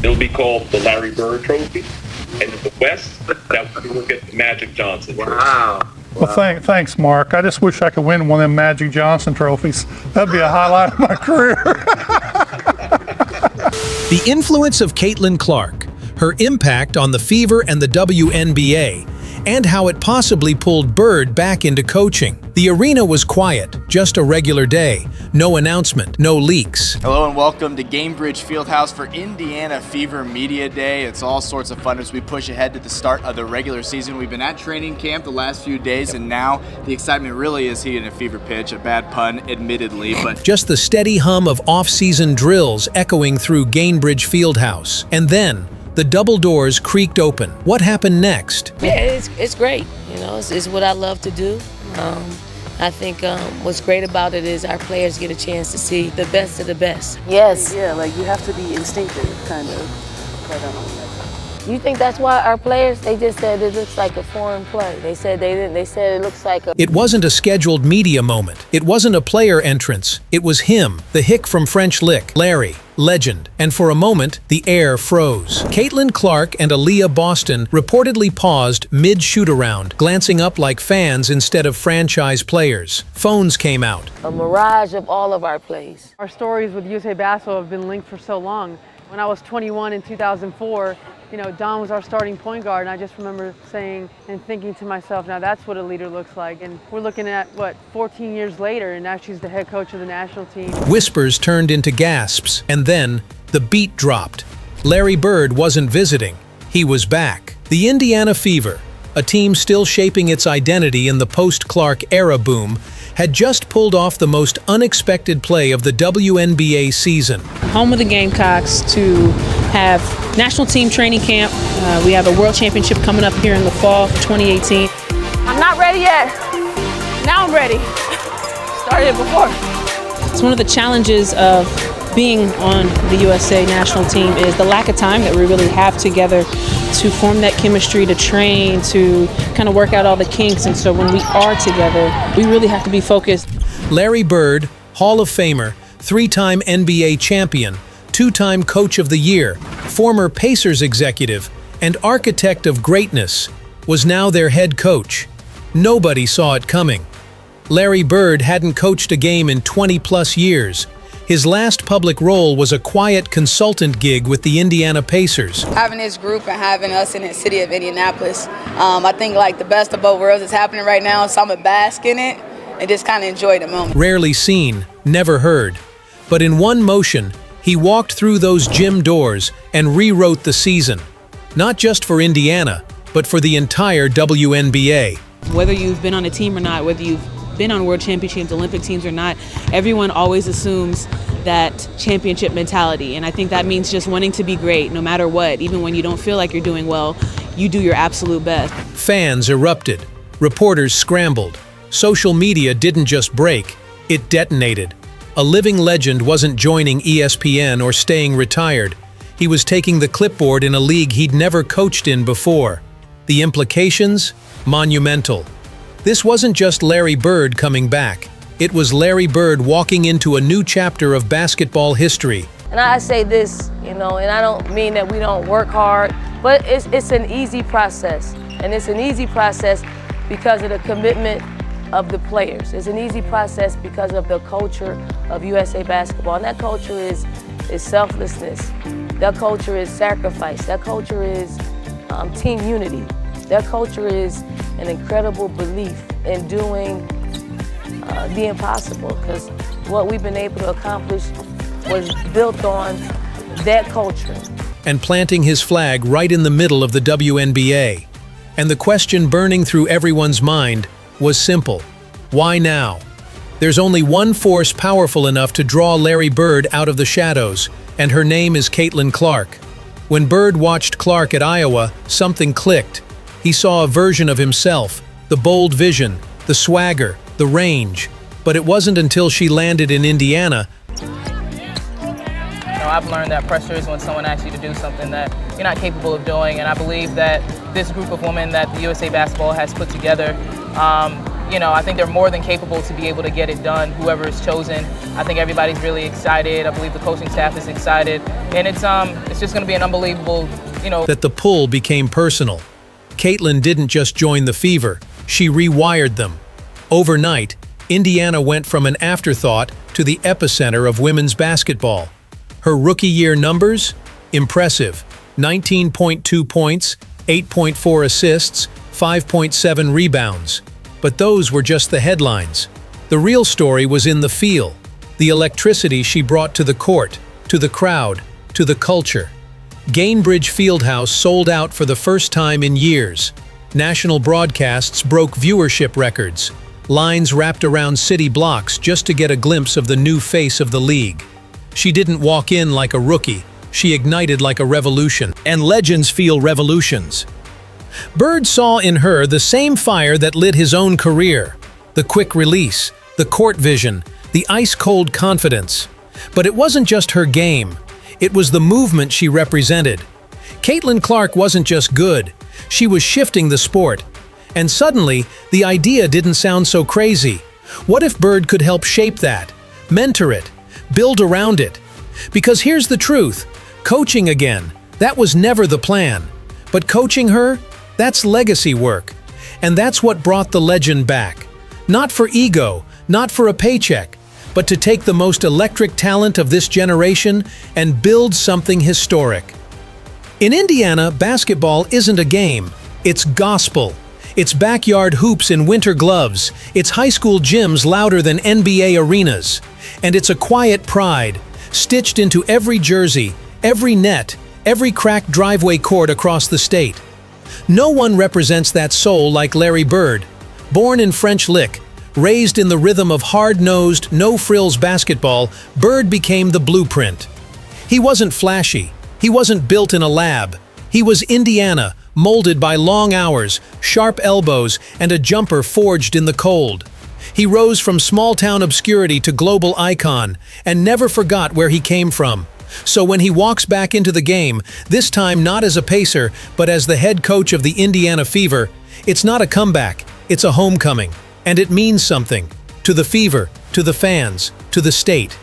it'll be called the Larry Bird Trophy. And in the West, that will get the Magic Johnson Trophy. Wow. Well, thanks, Mark. I just wish I could win one of them Magic Johnson trophies. That'd be a highlight of my career. The influence of Caitlin Clark, her impact on the Fever and the WNBA, and how it possibly pulled Bird back into coaching. The arena was quiet, just a regular day. No announcement, no leaks. Hello and welcome to Gamebridge Fieldhouse for Indiana Fever Media Day. It's all sorts of fun as we push ahead to the start of the regular season. We've been at training camp the last few days, and now the excitement really is heating a fever pitch. A bad pun, admittedly, but just the steady hum of off-season drills echoing through Gamebridge Fieldhouse. And then, the double doors creaked open. What happened next? Yeah, it's great. You know, it's what I love to do. I think what's great about it is our players get a chance to see the best of the best. Yes. Yeah, like you have to be instinctive, kind of. You think that's why our players, they just said it looks like a foreign play. They said it looks like a... It wasn't a scheduled media moment. It wasn't a player entrance. It was him, the hick from French Lick, Larry, legend. And for a moment, the air froze. Caitlin Clark and Aaliyah Boston reportedly paused mid-shoot-around, glancing up like fans instead of franchise players. Phones came out. A mirage of all of our plays. Our stories with USA Basketball have been linked for so long. When I was 21 in 2004, you know, Dawn was our starting point guard, and I just remember saying and thinking to myself, now that's what a leader looks like. And we're looking at, 14 years later, and now she's the head coach of the national team. Whispers turned into gasps, and then the beat dropped. Larry Bird wasn't visiting. He was back. The Indiana Fever, a team still shaping its identity in the post-Clark era boom, had just pulled off the most unexpected play of the WNBA season. Home of the Gamecocks to have national team training camp. We have a world championship coming up here in the fall of 2018. I'm not ready yet. Now I'm ready. Started before. It's one of the challenges of being on the USA national team is the lack of time that we really have together to form that chemistry, to train, to kind of work out all the kinks. And so when we are together, we really have to be focused. Larry Bird, Hall of Famer, three-time NBA champion, two-time Coach of the Year, former Pacers executive, and architect of greatness, was now their head coach. Nobody saw it coming. Larry Bird hadn't coached a game in 20-plus years. His last public role was a quiet consultant gig with the Indiana Pacers. Having this group and having us in the city of Indianapolis, I think like the best of both worlds is happening right now, so I'm gonna bask in it and just kind of enjoy the moment. Rarely seen, never heard. But in one motion, he walked through those gym doors and rewrote the season. Not just for Indiana, but for the entire WNBA. Whether you've been on a team or not, whether you've been on world championships, Olympic teams or not, everyone always assumes that championship mentality. And I think that means just wanting to be great no matter what. Even when you don't feel like you're doing well, you do your absolute best. Fans erupted. Reporters scrambled. Social media didn't just break, it detonated. A living legend wasn't joining ESPN or staying retired. He was taking the clipboard in a league he'd never coached in before. The implications? Monumental. This wasn't just Larry Bird coming back. It was Larry Bird walking into a new chapter of basketball history. And I say this, you know, and I don't mean that we don't work hard, but it's an easy process. And it's an easy process because of the commitment of the players. It's an easy process because of the culture of USA Basketball. And that culture is selflessness. That culture is sacrifice. That culture is team unity. That culture is an incredible belief in doing the impossible, because what we've been able to accomplish was built on that culture. And planting his flag right in the middle of the WNBA. And the question burning through everyone's mind was simple. Why now? There's only one force powerful enough to draw Larry Bird out of the shadows, and her name is Caitlin Clark. When Bird watched Clark at Iowa, something clicked. He saw a version of himself, the bold vision, the swagger, the range. But it wasn't until she landed in Indiana. I've learned that pressure is when someone asks you to do something that you're not capable of doing, and I believe that this group of women that the USA Basketball has put together I think they're more than capable to be able to get it done, whoever is chosen. I think everybody's really excited. I believe the coaching staff is excited. And it's just going to be an unbelievable, That the pull became personal. Caitlin didn't just join the Fever, she rewired them. Overnight, Indiana went from an afterthought to the epicenter of women's basketball. Her rookie year numbers? Impressive. 19.2 points, 8.4 assists, 5.7 rebounds. But those were just the headlines. The real story was in the feel, the electricity she brought to the court, to the crowd, to the culture. Gainbridge Fieldhouse sold out for the first time in years. National broadcasts broke viewership records. Lines wrapped around city blocks just to get a glimpse of the new face of the league. She didn't walk in like a rookie. She ignited like a revolution. And legends feel revolutions. Bird saw in her the same fire that lit his own career. The quick release, the court vision, the ice-cold confidence. But it wasn't just her game. It was the movement she represented. Caitlin Clark wasn't just good. She was shifting the sport. And suddenly, the idea didn't sound so crazy. What if Bird could help shape that, mentor it, build around it? Because here's the truth. Coaching again, that was never the plan. But coaching her, that's legacy work. And that's what brought the legend back. Not for ego, not for a paycheck, but to take the most electric talent of this generation and build something historic. In Indiana, basketball isn't a game. It's gospel. It's backyard hoops in winter gloves. It's high school gyms louder than NBA arenas. And it's a quiet pride, stitched into every jersey, every net, every cracked driveway court across the state. No one represents that soul like Larry Bird. Born in French Lick, raised in the rhythm of hard-nosed, no-frills basketball, Bird became the blueprint. He wasn't flashy. He wasn't built in a lab. He was Indiana, molded by long hours, sharp elbows, and a jumper forged in the cold. He rose from small-town obscurity to global icon, and never forgot where he came from. So when he walks back into the game, this time not as a pacer, but as the head coach of the Indiana Fever, it's not a comeback, it's a homecoming. And it means something. To the Fever, to the fans, to the state.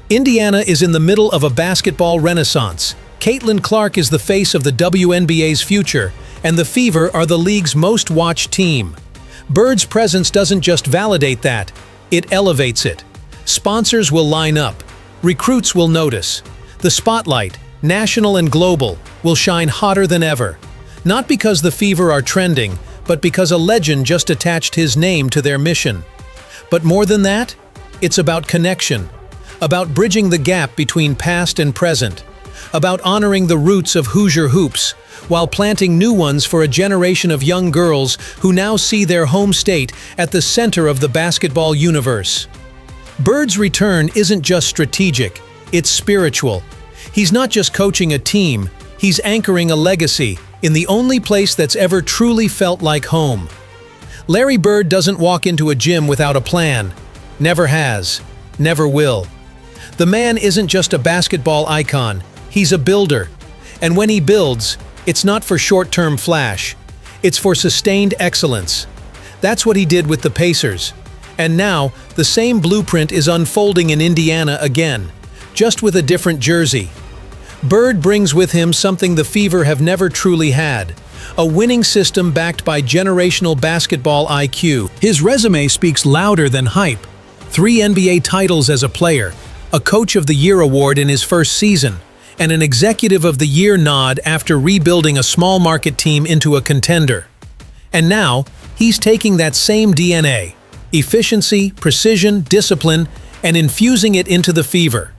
Indiana is in the middle of a basketball renaissance. Caitlin Clark is the face of the WNBA's future, and the Fever are the league's most watched team. Bird's presence doesn't just validate that, it elevates it. Sponsors will line up. Recruits will notice. The spotlight, national and global, will shine hotter than ever. Not because the Fever are trending, but because a legend just attached his name to their mission. But more than that, it's about connection, about bridging the gap between past and present, about honoring the roots of Hoosier hoops, while planting new ones for a generation of young girls who now see their home state at the center of the basketball universe. Bird's return isn't just strategic, it's spiritual. He's not just coaching a team, he's anchoring a legacy in the only place that's ever truly felt like home. Larry Bird doesn't walk into a gym without a plan. Never has. Never will. The man isn't just a basketball icon, he's a builder. And when he builds, it's not for short-term flash. It's for sustained excellence. That's what he did with the Pacers. And now, the same blueprint is unfolding in Indiana again, just with a different jersey. Bird brings with him something the Fever have never truly had, a winning system backed by generational basketball IQ. His resume speaks louder than hype. 3 NBA titles as a player, a Coach of the Year award in his first season, and an Executive of the Year nod after rebuilding a small market team into a contender. And now, he's taking that same DNA, efficiency, precision, discipline, and infusing it into the Fever.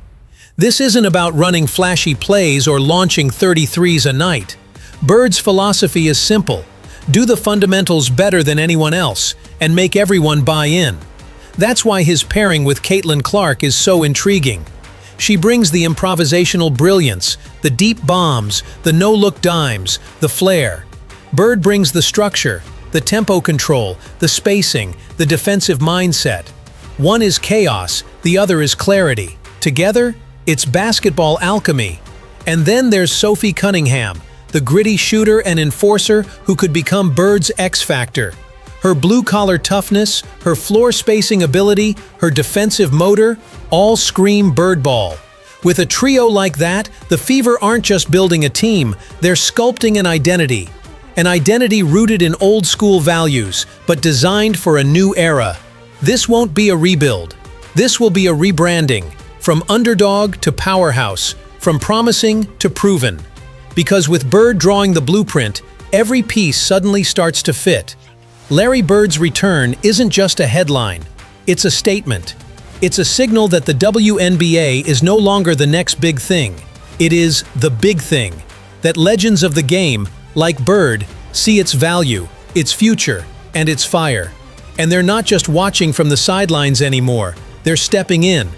This isn't about running flashy plays or launching 33s a night. Bird's philosophy is simple. Do the fundamentals better than anyone else, and make everyone buy in. That's why his pairing with Caitlin Clark is so intriguing. She brings the improvisational brilliance, the deep bombs, the no-look dimes, the flair. Bird brings the structure, the tempo control, the spacing, the defensive mindset. One is chaos, the other is clarity. Together, it's basketball alchemy. And then there's Sophie Cunningham, the gritty shooter and enforcer who could become Bird's X factor. Her blue-collar toughness, her floor spacing ability, her defensive motor, all scream Bird ball. With a trio like that, the Fever aren't just building a team, they're sculpting an identity. An identity rooted in old-school values, but designed for a new era. This won't be a rebuild. This will be a rebranding, from underdog to powerhouse, from promising to proven. Because with Bird drawing the blueprint, every piece suddenly starts to fit. Larry Bird's return isn't just a headline, it's a statement. It's a signal that the WNBA is no longer the next big thing. It is the big thing. That legends of the game, like Bird, see its value, its future, and its fire. And they're not just watching from the sidelines anymore, they're stepping in.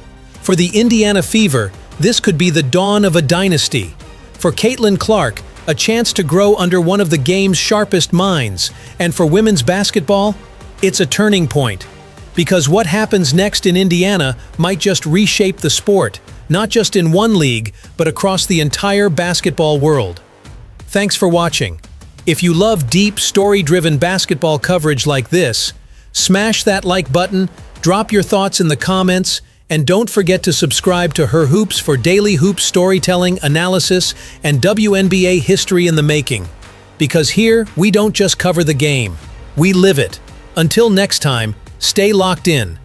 For the Indiana Fever, this could be the dawn of a dynasty. For Caitlin Clark, a chance to grow under one of the game's sharpest minds. And for women's basketball, it's a turning point. Because what happens next in Indiana might just reshape the sport, not just in one league, but across the entire basketball world. Thanks for watching. If you love deep, story-driven basketball coverage like this, smash that like button, drop your thoughts in the comments, and don't forget to subscribe to Her Hoops for daily hoop storytelling, analysis, and WNBA history in the making. Because here, we don't just cover the game, we live it. Until next time, stay locked in.